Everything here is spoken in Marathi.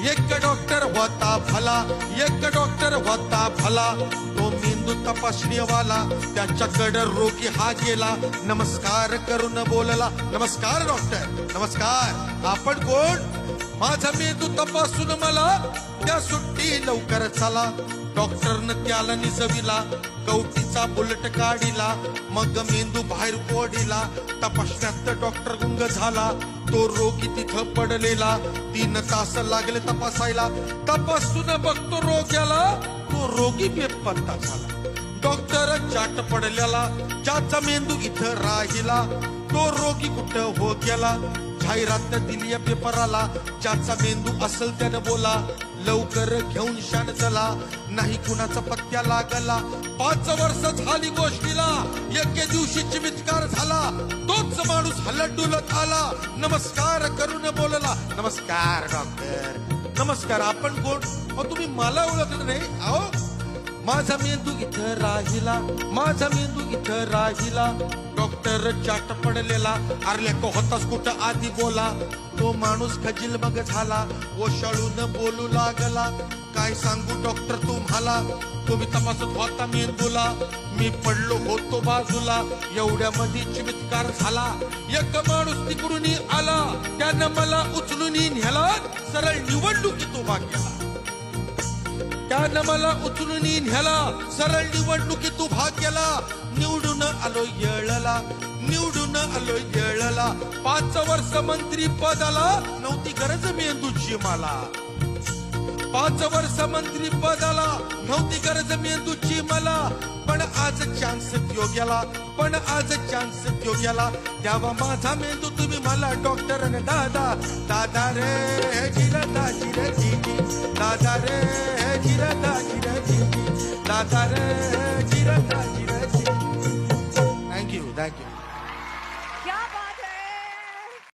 एक डॉक्टर होता भला, एक डॉक्टर होता भला, तो मेंदू तपासणीवाला, त्याच्याकडे रोगी हा गेला, नमस्कार करून बोलला, नमस्कार डॉक्टर, नमस्कार, आपण कोण? माझा मेंदू तपासून मला त्या सुट्टी लवकर चला. डॉक्टरनं त्याला निजविला, कवटीचा बुलेट काढिला, मग मेंदू बाहेर ओढिला. तपासण्यात डॉक्टर गुंग झाला, तो रोगी तिथं पडलेला. 3 तास लागले तपासायला, तपासून बघतो रोग्याला, तो रोगी बेपत्ता झाला. डॉक्टर चाट पडलेला, ज्याचा मेंदू इथं राहिला, तो रोगी कुठं हो गेला. जाहिरात दिली पेपराला, ज्याचा मेंदू असल त्यानं बोला, लवकर घेऊन शान चला, नाही कुणाचा पत्त्या लागला. 5 वर्ष झाली गोष्टीला, एके दिवशी चमत्कार झाला, तोच माणूस हलत डुलत आला, नमस्कार करून बोलला, नमस्कार डॉक्टर, नमस्कार, आपण कोण? तुम्ही मला ओळखलं नाही? अहो, माझा मेंदू इथं राहिला, माझा मेंदू इथं राहिला. डॉक्टर चाट पडलेला, अरले को होतास कुठं आधी बोला. तो माणूस खजील मग झाला, ओशाळून बोलू लागला, काय सांगू डॉक्टर तुम्हाला, तुम्ही तपासत होता मेंदूला, मी पडलो होतो बाजूला. एवढ्यामध्ये चमत्कार झाला, एक माणूस तिकडून आला, त्यानं मला उचलून नेला, सरळ निवडणुकीत उभा केला. त्यानं मला उचलून न्याला, सरळ निवडणुकीत उभा केला. निवडून आलो येळला, निवडून आलो येळला. 5 वर्ष मंत्री पदाला, नव्हती गरज मेंदूची मला. 5 वर्ष मंत्री पदाला, नव्हती गरज मेंदूची मला. पण आज चान्स देऊ गेला, पण आज चान्स देऊ गेला, द्यावा माझा मेंदू तुम्ही मला डॉक्टर दादा. दादा रे जिरता जिरती, दादा रे जिरता जिरती, दादा रे जिरता जिरती. Thank you, thank you.